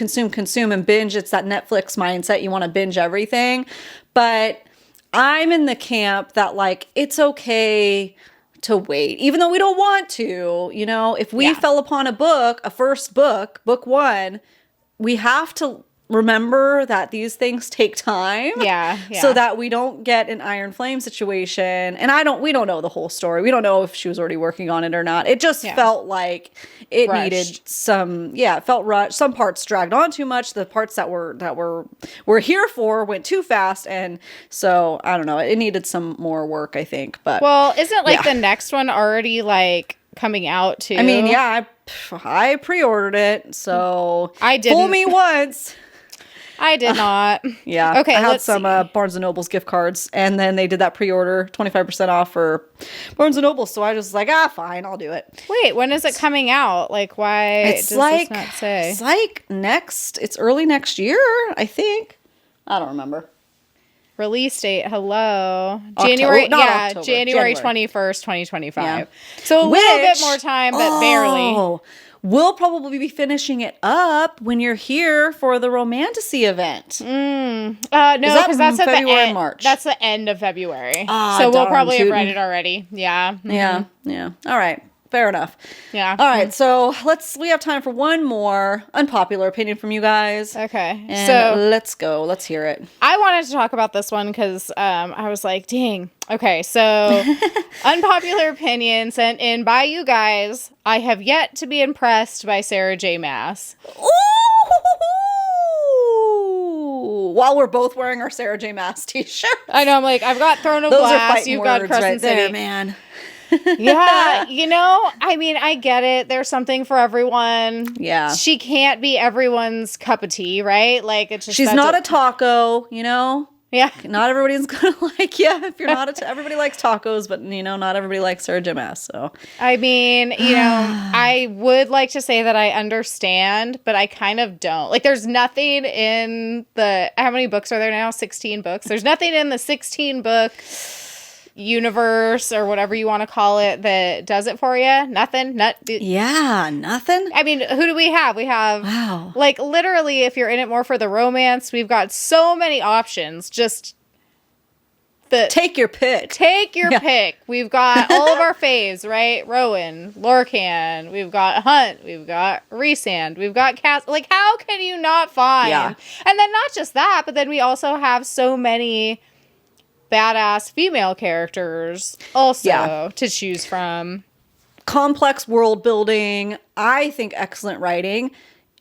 and binge. It's that Netflix mindset. You want to binge everything. But I'm in the camp that it's okay to wait, even though we don't want to, if we fell upon a first book 1, we have to remember that these things take time. Yeah. So that we don't get an Iron Flame situation. And we don't know the whole story. We don't know if she was already working on it or not. It just felt like it rushed. Needed it felt rushed. Some parts dragged on too much. The parts that we're here for went too fast. And so I don't know. It needed some more work, I think. But isn't the next one already coming out too? I mean, I pre-ordered it. So I didn't. Fool me once. I did not. Yeah. Okay. I had some Barnes & Noble's gift cards, and then they did that pre-order 25% off for Barnes & Noble. So I was like, fine, I'll do it. Wait, when is it coming out? Why does this not say? It's early next year, I think. I don't remember. Release date, hello. January 21st, 2025. Yeah. So a little bit more time, but barely. We'll probably be finishing it up when you're here for the Romantasy event. No, because that's at February and March. That's the end of February. So we'll probably have read it already. Yeah. Mm-hmm. Yeah. All right. Fair enough. Yeah. All right. So we have time for one more unpopular opinion from you guys. Okay. And so let's go. Let's hear it. I wanted to talk about this one because I was like, dang. Okay. So unpopular opinion sent in by you guys. I have yet to be impressed by Sarah J Maas. Ooh! While we're both wearing our Sarah J Maas t-shirts. I know. I'm like, I've got Throne of Glass. You've got Crescent right City. there, man. Yeah, I mean, I get it. There's something for everyone. Yeah. She can't be everyone's cup of tea, right? It's just she's not a taco, Yeah. Yeah. Not everybody's gonna like you if you're not everybody likes tacos, but not everybody likes Sarah J Maas. So I mean, I would like to say that I understand, but I kind of don't. Like, there's nothing in how many books are there now? 16 books. There's nothing in the 16 book universe or whatever you want to call it that does it for you. Nothing. Nothing. I mean, who do we have? We have like literally, if you're in it more for the romance, we've got so many options. Just take your pick. Take your pick. We've got all of our faves, right? Rowan, Lorcan. We've got Hunt. We've got Rhysand. We've got Cass. Like, how can you not find? Yeah. And then not just that, but then we also have so many badass female characters also to choose from. Complex world building. I think excellent writing.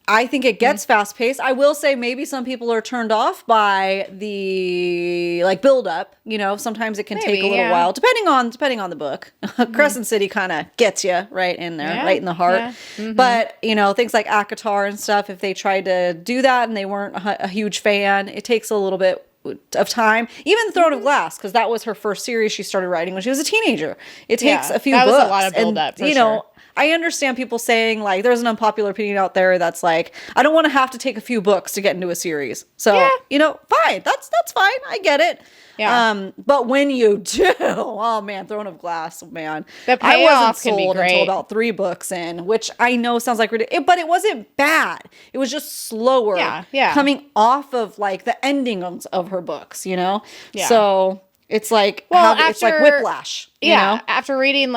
I think it gets fast paced. I will say maybe some people are turned off by the build up. Sometimes it can take a little while, depending on the book. Crescent City kind of gets you right in there, right in the heart. Yeah. But things like ACOTAR and stuff, if they tried to do that and they weren't a huge fan, it takes a little bit of time. Even Throne of Glass, because that was her first series she started writing when she was a teenager. It takes a few books. That was a lot of build up, for sure. I understand people saying, there's an unpopular opinion out there that's like, I don't want to have to take a few books to get into a series. So, fine. That's fine. I get it. Yeah. But when you do, oh man, Throne of Glass, man. The payoff I wasn't can be sold great. until about 3 books in, which I know sounds like ridiculous, but it wasn't bad. It was just slower coming off of the endings of her books, Yeah. So it's it's like whiplash. After reading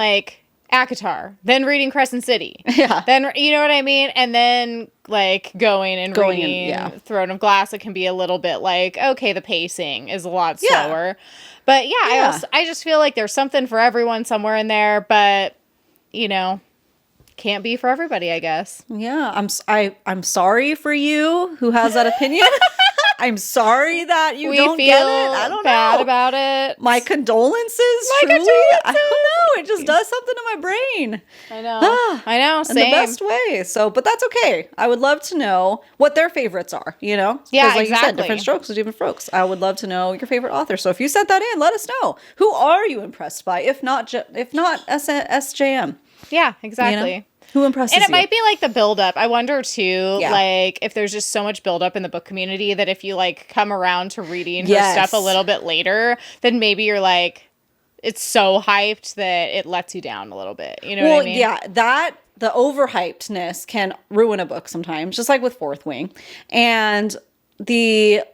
ACOTAR, then reading Crescent City. Yeah. Then, you know what I mean? And then, reading Throne of Glass, it can be a little bit okay, the pacing is a lot slower. But, I just feel like there's something for everyone somewhere in there, but, can't be for everybody, I guess. Yeah. I'm sorry for you who has that opinion. I'm sorry that you don't get it. I don't bad know. About it. My condolences. Truly. I don't know. It just does something to my brain. I know. I know. Same. In the best way. So, but that's okay. I would love to know what their favorites are. Yeah, like you said, different strokes are different strokes. I would love to know your favorite author. So if you sent that in, let us know. Who are you impressed by? If not SJM. Yeah, exactly. Who impresses you? And it might be the buildup. I wonder too, if there's just so much buildup in the book community that if you come around to reading her stuff a little bit later, then maybe you're it's so hyped that it lets you down a little bit. You know what I mean? Yeah, the overhypedness can ruin a book sometimes, just like with Fourth Wing. And the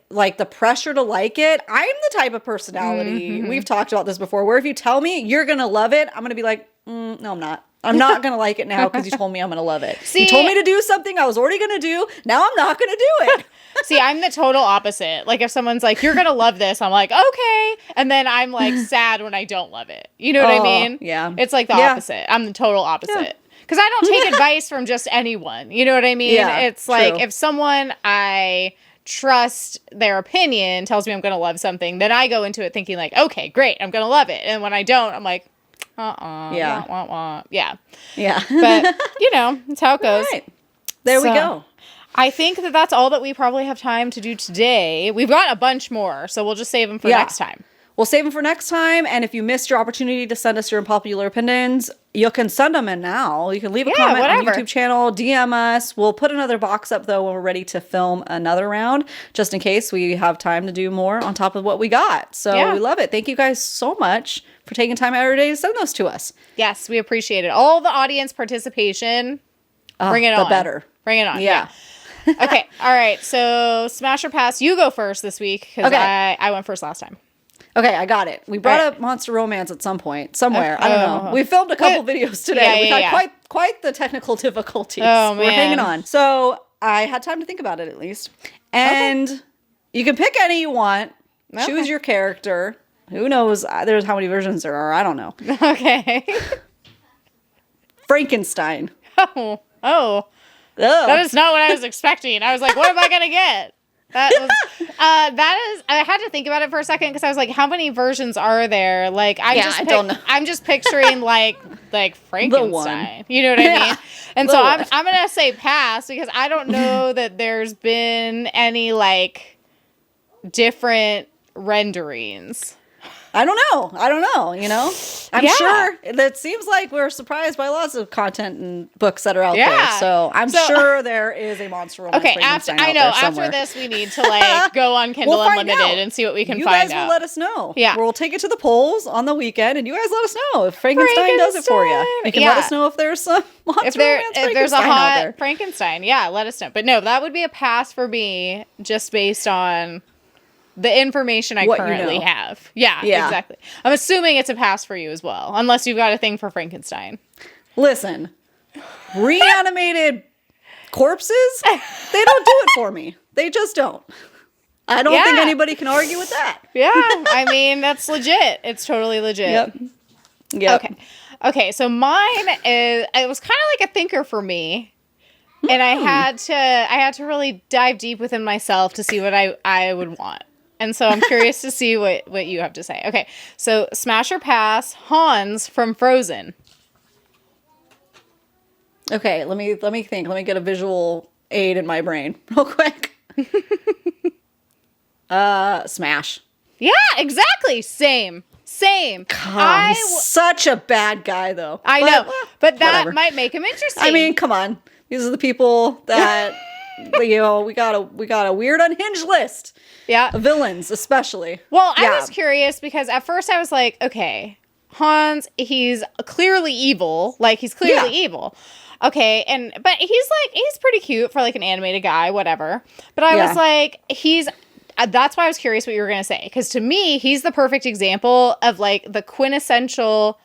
pressure to like it. I'm the type of personality, we've talked about this before, where if you tell me you're going to love it, I'm going to be like, no, I'm not. I'm not going to like it now because you told me I'm going to love it. See, you told me to do something I was already going to do. Now I'm not going to do it. See, I'm the total opposite. If someone's like, you're going to love this, I'm like, okay. And then I'm sad when I don't love it. You know what I mean? Yeah. It's the opposite. I'm the total opposite. Because I don't take advice from just anyone. You know what I mean? Yeah, it's if someone I trust their opinion tells me I'm going to love something, then I go into it thinking okay, great, I'm going to love it. And when I don't, I'm like, yeah. Wah, wah, wah. Yeah. Yeah. But, that's how it goes. Right. There we go. I think that's all that we probably have time to do today. We've got a bunch more, so we'll just save them for next time. We'll save them for next time. And if you missed your opportunity to send us your unpopular opinions, you can send them in now. You can leave a comment on the YouTube channel, DM us. We'll put another box up, though, when we're ready to film another round, just in case we have time to do more on top of what we got. So we love it. Thank you guys so much for taking time out of your day to send those to us. Yes, we appreciate it. All the audience participation, bring it on. The better. Bring it on. Yeah. Okay. All right. So smash or pass, you go first this week because I went first last time. Okay, I got it. We brought up Monster Romance at some point, somewhere. I don't know. We filmed a couple videos today. We've had quite the technical difficulties. Oh, man. We're hanging on. So I had time to think about it, at least. And you can pick any you want. Choose your character. Who knows? There's how many versions there are. I don't know. Okay. Frankenstein. Oh. That is not what I was expecting. I was like, what am I going to get? That is, I had to think about it for a second because I was like, how many versions are there? I don't know. I'm just picturing like Frankenstein. You know what I mean? And so I'm going to say pass because I don't know that there's been any different renderings. I don't know, you know? I'm sure that seems like we're surprised by lots of content and books that are out there. So I'm sure there is a monster romance. Okay, after this we need to like go on Kindle Unlimited and see what we can find out. You guys will let us know. Yeah. We'll take it to the polls on the weekend and you guys let us know if Frankenstein does it for you. You can let us know if there's some monster romance if there's a hot Frankenstein. Yeah, let us know. But no, that would be a pass for me just based on the information I currently have. Yeah, exactly. I'm assuming it's a pass for you as well, unless you've got a thing for Frankenstein. Listen, reanimated corpses, they don't do it for me. They just don't. I don't think anybody can argue with that. Yeah, I mean, that's legit. It's totally legit. Yep. Okay, so mine is, it was kind of like a thinker for me. And I had to really dive deep within myself to see what I would want. And so I'm curious to see what you have to say. Okay, so smash or pass, Hans from Frozen. Okay, let me think. Let me get a visual aid in my brain real quick. Smash. Yeah, exactly. Same. He's such a bad guy, though. I know, but that might make him interesting. I mean, come on. These are the people that we got a weird unhinged list. Yeah. Villains, especially. Well, I was curious because at first I was like, okay, Hans, he's clearly evil. Like, he's clearly evil. Okay, but he's pretty cute for, like, an animated guy, whatever. But I was like, that's why I was curious what you were going to say. Because to me, he's the perfect example of, like, the quintessential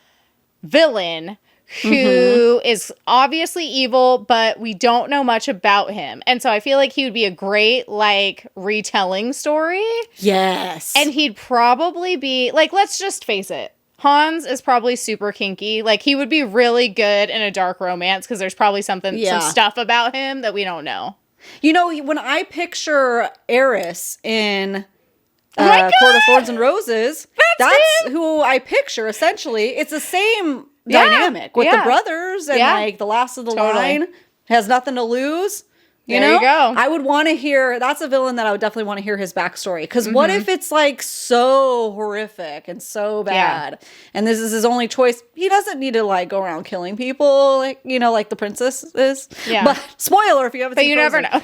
villain who is obviously evil, but we don't know much about him. And so I feel like he would be a great, like, retelling story. Yes. And he'd probably be, like, let's just face it. Hans is probably super kinky. Like, he would be really good in a dark romance because there's probably some stuff about him that we don't know. You know, when I picture Eris in Court of Thorns and Roses, that's who I picture, essentially. It's the same dynamic with the brothers and like the last of the line has nothing to lose. You know, go. I would want to hear, that's a villain that I would definitely want to hear his backstory. Because what if it's like so horrific and so bad and this is his only choice? He doesn't need to like go around killing people, like, you know, like the princess is. Yeah. But spoiler if you haven't seen Frozen. Never know.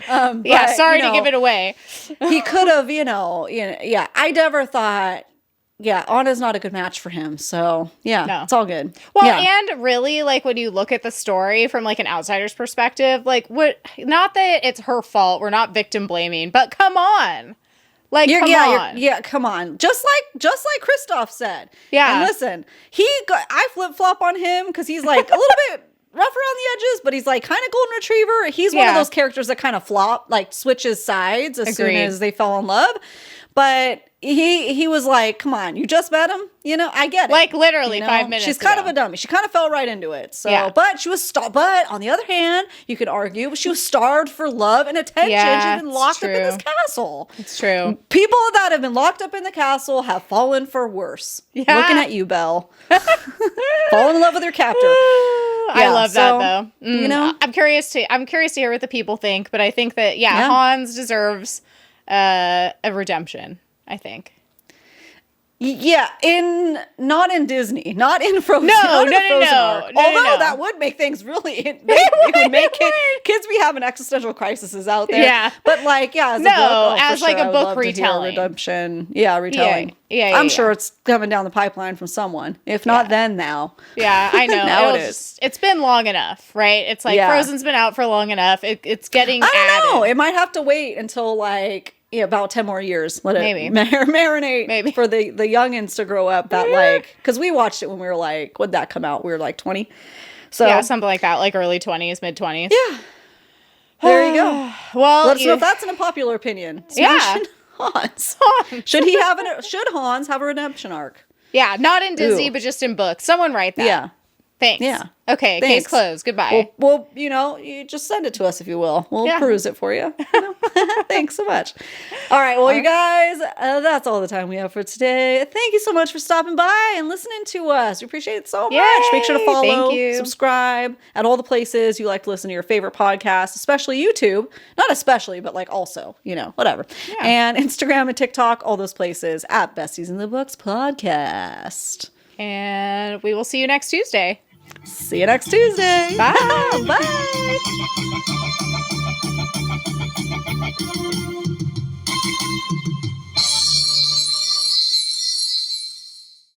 Yeah. Sorry to give it away. He could have, I never thought, Anna's not a good match for him. So, it's all good. Well, and really, like, when you look at the story from, like, an outsider's perspective, like, not that it's her fault. We're not victim blaming, but come on. Like, come on. Come on. Just like Christoph said. Yeah. And listen, I flip-flop on him because he's, like, a little bit rough around the edges, but he's, like, kind of golden retriever. He's one of those characters that kind of flop, like, switches sides as soon as they fall in love. But he was like, come on, you just met him? You know, I get it. Like, literally 5 minutes She's kind of a dummy. She kind of fell right into it. So, but she was but on the other hand, you could argue she was starved for love and attention. She'd been locked up in this castle. It's true. People that have been locked up in the castle have fallen for worse. Yeah. Looking at you, Belle. Falling in love with your captor. I love that though. You know, I'm curious to hear what the people think, but I think that Hans deserves a redemption, I think. Yeah, not in Disney, not in Frozen. No. Although that would make things really, it would make kids be having existential crises out there. Yeah, but like, as a book retelling, redemption. Yeah, retelling. Yeah, I'm sure it's coming down the pipeline from someone. If not, then now. Yeah, I know. Now it is. It's been long enough, right? It's like Frozen's been out for long enough. It's getting. I don't know. It might have to wait until like. Yeah, about 10 more years. Let it marinate for the youngins to grow up. That like, because we watched it when we were like, what'd that come out? We were like 20. So something like that, like early 20s, mid 20s. Yeah. There you go. Well, let us know if that's an unpopular opinion. Smashing Hans. Should Hans have a redemption arc? Yeah, not in Disney, but just in books. Someone write that. Yeah. Thanks. Yeah. Okay. Thanks. Case closed. Goodbye. Well, you just send it to us if you will. We'll peruse it for you. Thanks so much. All right. Well, you guys, that's all the time we have for today. Thank you so much for stopping by and listening to us. We appreciate it so much. Make sure to follow, subscribe at all the places you like to listen to your favorite podcasts, especially YouTube. Not especially, but like also, whatever. Yeah. And Instagram and TikTok, all those places at Besties in the Books Podcast. And we will see you next Tuesday. See you next Tuesday. Bye. Bye.